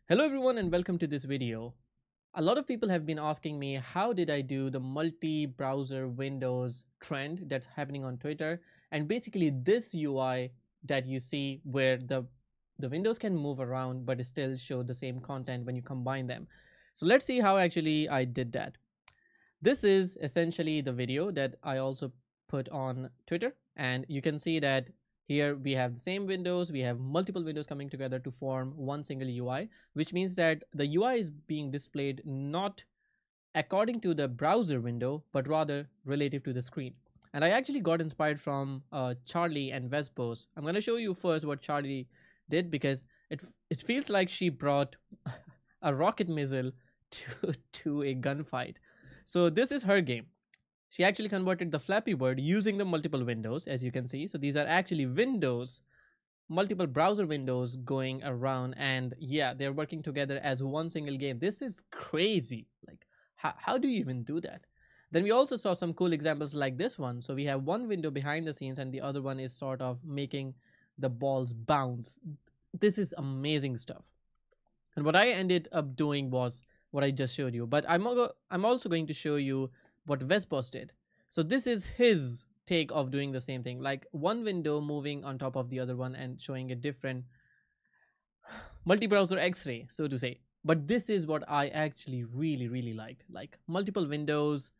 Hello everyone and welcome to this video. A lot of people have been asking me how did I do the multi-browser windows trend that's happening on Twitter, and basically this UI that you see where the windows can move around but still show the same content when you combine them. So let's see how actually I did that. This is essentially the video that I also put on Twitter, and you can see that here we have the same windows, we have multiple windows coming together to form one single UI, which means that the UI is being displayed not according to the browser window, but rather relative to the screen. And I actually got inspired from Charlie and Vespo's. I'm going to show you first what Charlie did because it feels like she brought a rocket missile to a gunfight. So this is her game. She actually converted the Flappy Bird using the multiple windows, as you can see. So these are actually windows, multiple browser windows going around, and yeah, they're working together as one single game. This is crazy. Like, how do you even do that? Then we also saw some cool examples like this one. So we have one window behind the scenes, and the other one is sort of making the balls bounce. This is amazing stuff. And what I ended up doing was what I just showed you. But I'm also going to show you what Vespos did. So this is his take of doing the same thing, like one window moving on top of the other one and showing a different multi-browser X-ray, so to say. But this is what I actually really liked, like multiple windows,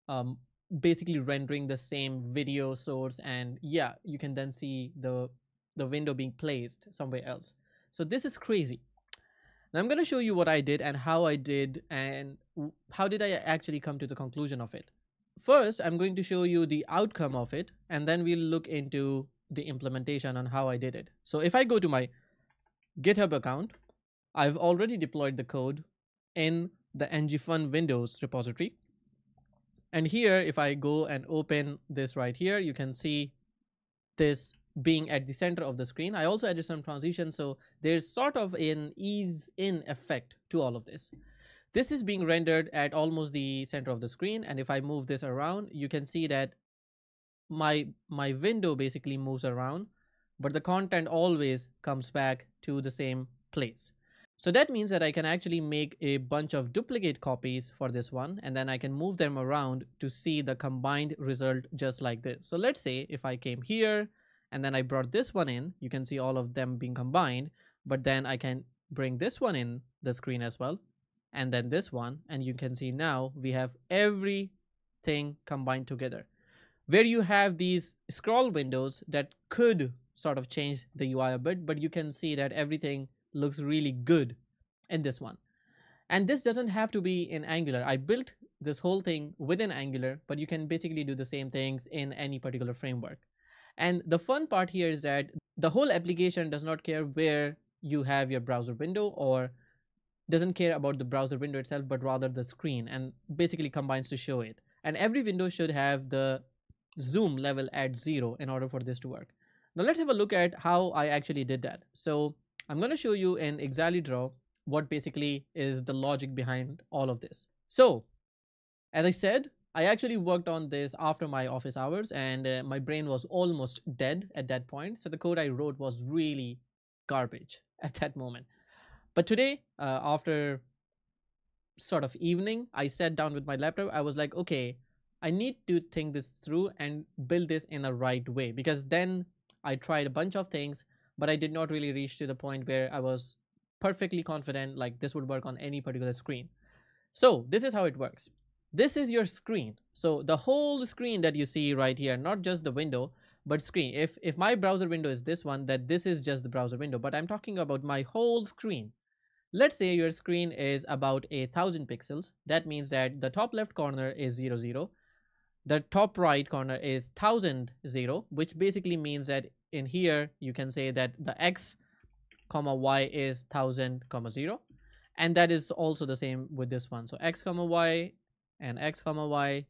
um, basically rendering the same video source, and yeah, you can then see the window being placed somewhere else. So this is crazy. Now I'm going to show you what I did and how I did and how did I actually come to the conclusion of it. First, I'm going to show you the outcome of it, and then we'll look into the implementation on how I did it. So if I go to my GitHub account, I've already deployed the code in the ngFun Windows repository. And here, if I go and open this right here, you can see this being at the center of the screen. I also added some transitions, so there's sort of an ease in effect to all of this. This is being rendered at almost the center of the screen, and if I move this around, you can see that my window basically moves around, but the content always comes back to the same place. So that means that I can actually make a bunch of duplicate copies for this one, and then I can move them around to see the combined result just like this. So let's say if I came here and then I brought this one in, you can see all of them being combined, but then I can bring this one in the screen as well, and then this one, and you can see now we have everything combined together. Where you have these scroll windows that could sort of change the UI a bit, but you can see that everything looks really good in this one. And this doesn't have to be in Angular. I built this whole thing within Angular, but you can basically do the same things in any particular framework. And the fun part here is that the whole application does not care where you have your browser window, or doesn't care about the browser window itself, but rather the screen, and basically combines to show it. And every window should have the zoom level at 0 in order for this to work. Now let's have a look at how I actually did that. So I'm going to show you in ExaliDraw what basically is the logic behind all of this. So as I said, I actually worked on this after my office hours, and my brain was almost dead at that point. So the code I wrote was really garbage at that moment. But today, after sort of evening, I sat down with my laptop. I was like, okay, I need to think this through and build this in a right way, because then I tried a bunch of things, but I did not really reach to the point where I was perfectly confident like this would work on any particular screen. So this is how it works. This is your screen. So the whole screen that you see right here, not just the window, but screen. If my browser window is this one, that this is just the browser window, but I'm talking about my whole screen. Let's say your screen is about 1,000 pixels. That means that the top left corner is 0, 0. The top right corner is 1,000, 0, which basically means that in here, you can say that the x comma y is 1,000 comma 0. And that is also the same with this one. So x comma y and x comma y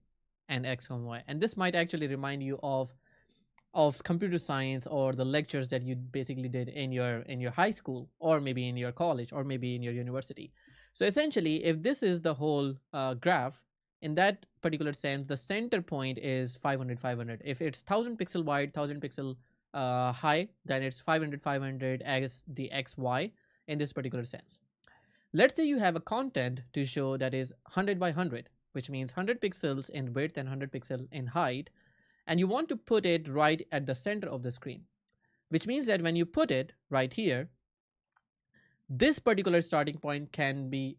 and x comma y. And this might actually remind you of computer science or the lectures that you basically did in your high school, or maybe in your college, or maybe in your university. So essentially, if this is the whole graph, in that particular sense, the center point is 500 500. If it's 1,000 pixel wide, 1,000 pixel high, then it's 500 500 as the xy in this particular sense. Let's say you have a content to show that is 100 by 100, which means 100 pixels in width and 100 pixels in height, and you want to put it right at the center of the screen, which means that when you put it right here, this particular starting point can be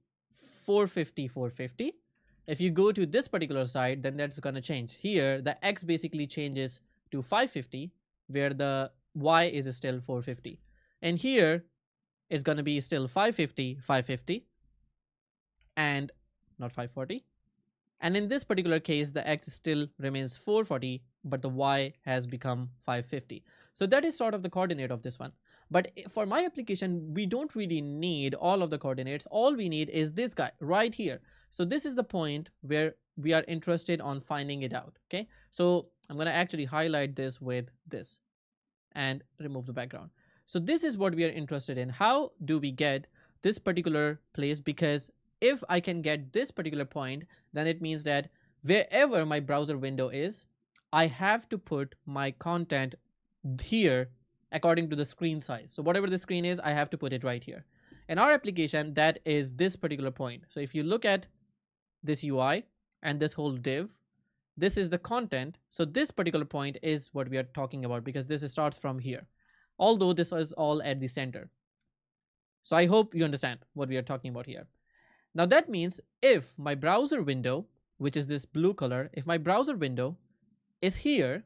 450, 450. If you go to this particular side, then that's going to change. Here, the X basically changes to 550, where the Y is still 450. And here, it's going to be still 550, 550, and not 540. And in this particular case, the X still remains 440, but the Y has become 550. So that is sort of the coordinate of this one. But for my application, we don't really need all of the coordinates. All we need is this guy right here. So this is the point where we are interested on finding it out. Okay. So I'm going to actually highlight this with this and remove the background. So this is what we are interested in. How do we get this particular place? Because if I can get this particular point, then it means that wherever my browser window is, I have to put my content here according to the screen size. So whatever the screen is, I have to put it right here. In our application, that is this particular point. So if you look at this UI and this whole div, this is the content. So this particular point is what we are talking about, because this starts from here, although this is all at the center. So I hope you understand what we are talking about here. Now that means if my browser window, which is this blue color, if my browser window is here,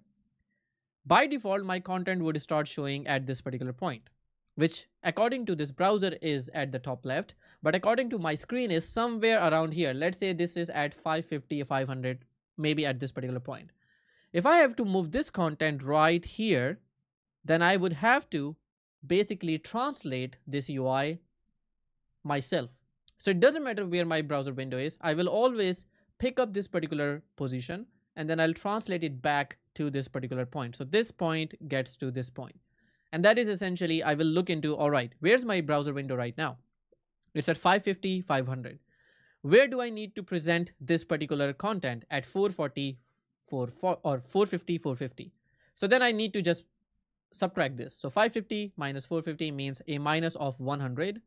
by default, my content would start showing at this particular point, which according to this browser is at the top left, but according to my screen is somewhere around here. Let's say this is at 550, 500, maybe at this particular point. If I have to move this content right here, then I would have to basically translate this UI myself. So it doesn't matter where my browser window is. I will always pick up this particular position and then I'll translate it back to this particular point. So this point gets to this point. And that is essentially, I will look into, all right, where's my browser window right now? It's at 550, 500. Where do I need to present this particular content at 440, or 450, 450? So then I need to just subtract this. So 550 minus 450 means a minus of 100,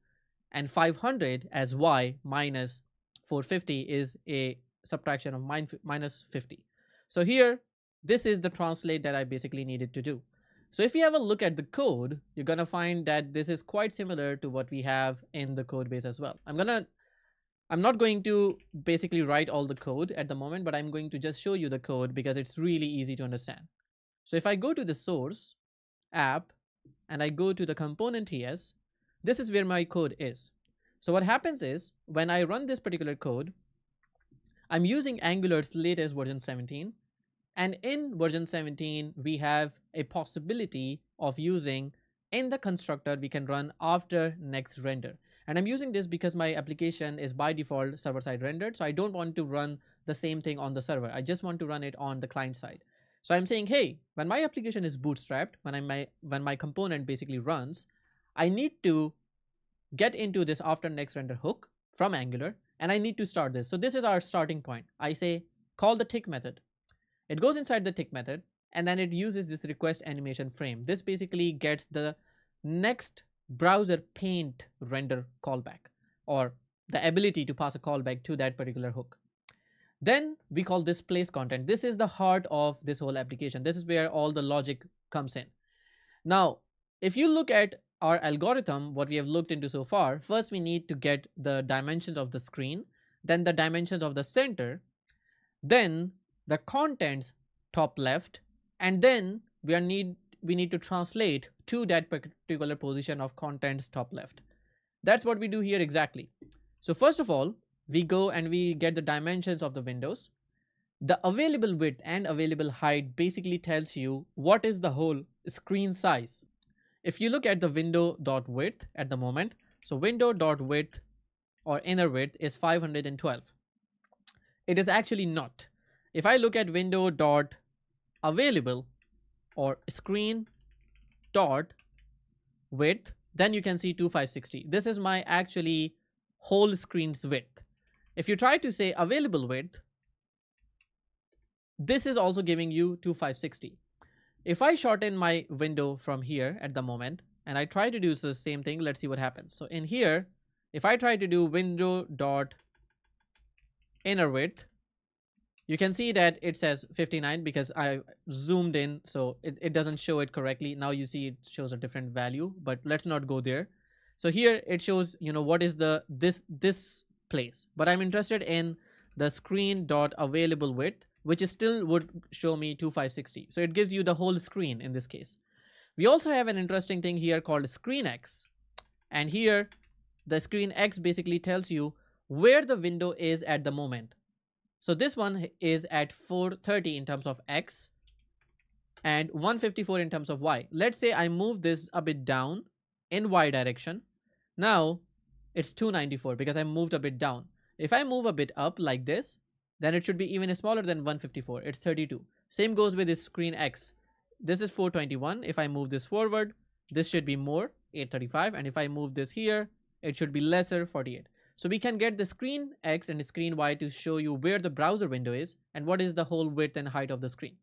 and 500 as Y minus 450 is a subtraction of minus 50. So here, this is the translate that I basically needed to do. So if you have a look at the code, you're going to find that this is quite similar to what we have in the code base as well. I'm not going to basically write all the code at the moment, but I'm going to just show you the code because it's really easy to understand. So if I go to the source app and I go to the component ES, this is where my code is. So what happens is when I run this particular code, I'm using Angular's latest version 17. And in version 17, we have a possibility of using in the constructor we can run after next render. And I'm using this because my application is by default server-side rendered. So I don't want to run the same thing on the server. I just want to run it on the client side. So I'm saying, hey, when my application is bootstrapped, when my component basically runs, I need to get into this after next render hook from Angular, and I need to start this. So this is our starting point. I say, call the tick method. It goes inside the tick method, and then it uses this request animation frame. This basically gets the next browser paint render callback, or the ability to pass a callback to that particular hook. Then we call this place content. This is the heart of this whole application. This is where all the logic comes in. Now, if you look at our algorithm, what we have looked into so far, first we need to get the dimensions of the screen, then the dimensions of the center, then the contents top left, and then we need to translate to that particular position of contents top left. That's what we do here exactly. So first of all, we go and we get the dimensions of the windows. The available width and available height basically tells you what is the whole screen size. If you look at the window.width at the moment, so window.width or inner width is 512. It is actually not. If I look at window.available or screen.width, then you can see 2560. This is my actually whole screen's width. If you try to say available width, this is also giving you 2560. If I shorten my window from here at the moment and I try to do the same thing, let's see what happens. So in here, If I try to do window dot inner width, you can see that it says 59 because I zoomed in, so it doesn't show it correctly. Now you see it shows a different value, but let's not go there. So here it shows, what is the this place, but I'm interested in the screen dot available width, which is still would show me 2560. So it gives you the whole screen in this case. We also have an interesting thing here called screen X, and here the screen X basically tells you where the window is at the moment. So this one is at 430 in terms of X and 154 in terms of Y. Let's say I move this a bit down in Y direction. Now it's 294 because I moved a bit down. If I move a bit up like this, then it should be even smaller than 154. It's 32. Same goes with this screen X. This is 421. If I move this forward, this should be more, 835. And if I move this here, it should be lesser, 48. So we can get the screen X and the screen Y to show you where the browser window is and what is the whole width and height of the screen.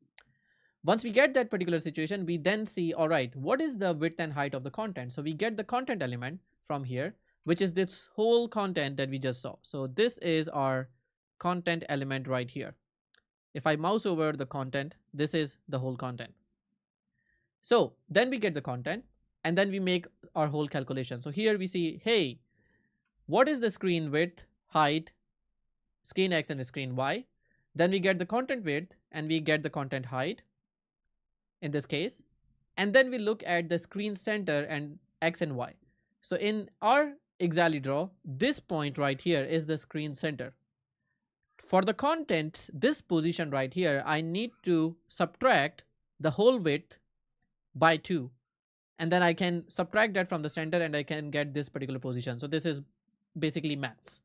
Once we get that particular situation, we then see, all right, what is the width and height of the content? So we get the content element from here, which is this whole content that we just saw. So this is our content element right here. If I mouse over the content, this is the whole content. So then we get the content and then we make our whole calculation. So here we see, hey, what is the screen width, height, screen X and screen Y? Then we get the content width and we get the content height in this case. And then we look at the screen center and X and Y. So in our Exali draw, this point right here is the screen center. For the content, this position right here, I need to subtract the whole width by 2. And then I can subtract that from the center and I can get this particular position. So this is basically maths.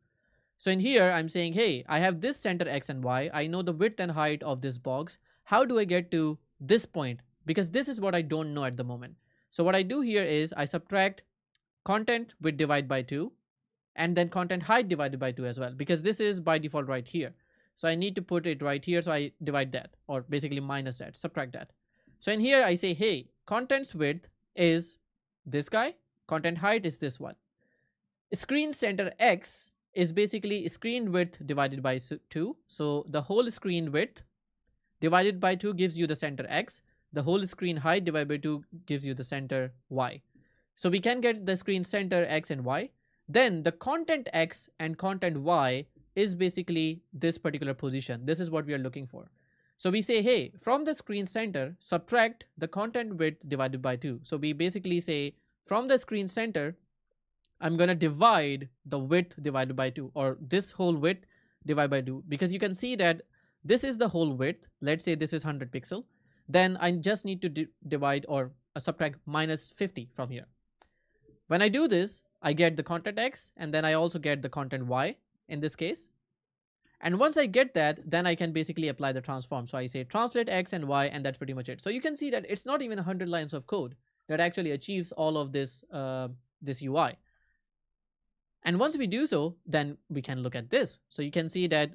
So in here, I'm saying, hey, I have this center X and Y. I know the width and height of this box. How do I get to this point? Because this is what I don't know at the moment. So what I do here is I subtract content width divided by 2 and then content height divided by 2 as well, because this is by default right here. So I need to put it right here. So I divide that, or basically minus that, subtract that. So in here I say, hey, content's width is this guy, content height is this one. Screen center X is basically screen width divided by 2. So the whole screen width divided by 2 gives you the center X. The whole screen height divided by 2 gives you the center Y. So we can get the screen center X and Y. Then the content X and content Y is basically this particular position. This is what we are looking for. So we say, hey, from the screen center, subtract the content width divided by 2. So we basically say from the screen center, I'm going to divide the width divided by 2, or this whole width divided by 2, because you can see that this is the whole width. Let's say this is 100 pixel. Then I just need to divide or subtract minus 50 from here. When I do this, I get the content X and then I also get the content Y in this case. And once I get that, then I can basically apply the transform. So I say translate X and Y, and that's pretty much it. So you can see that it's not even 100 lines of code that actually achieves all of this, this UI. And once we do so, then we can look at this. So you can see that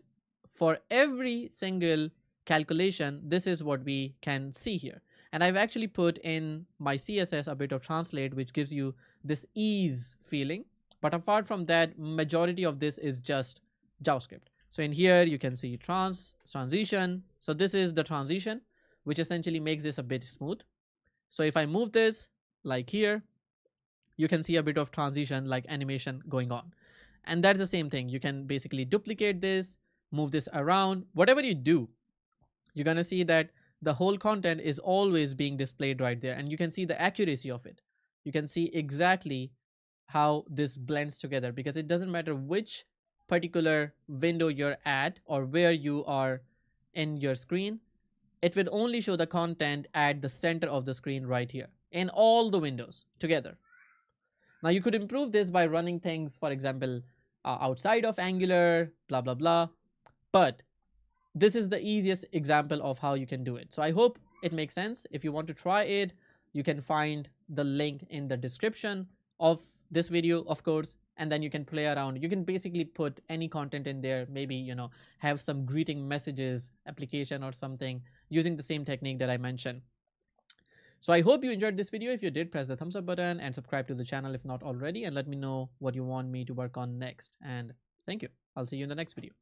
for every single calculation, this is what we can see here. And I've actually put in my CSS a bit of translate, which gives you this ease feeling. But apart from that, majority of this is just JavaScript. So in here, you can see transition. So this is the transition, which essentially makes this a bit smooth. So if I move this like here, you can see a bit of transition like animation going on. And that's the same thing. You can basically duplicate this, move this around. Whatever you do, you're going to see that the whole content is always being displayed right there. And you can see the accuracy of it. You can see exactly how this blends together, because it doesn't matter which particular window you're at or where you are in your screen. It will only show the content at the center of the screen right here in all the windows together. Now you could improve this by running things, for example, outside of Angular, blah, blah, blah. But this is the easiest example of how you can do it. So I hope it makes sense. If you want to try it, you can find the link in the description of this video, of course, and then you can play around. You can basically put any content in there, maybe, have some greeting messages application or something using the same technique that I mentioned. So I hope you enjoyed this video. If you did, press the thumbs up button and subscribe to the channel if not already, and let me know what you want me to work on next. And thank you. I'll see you in the next video.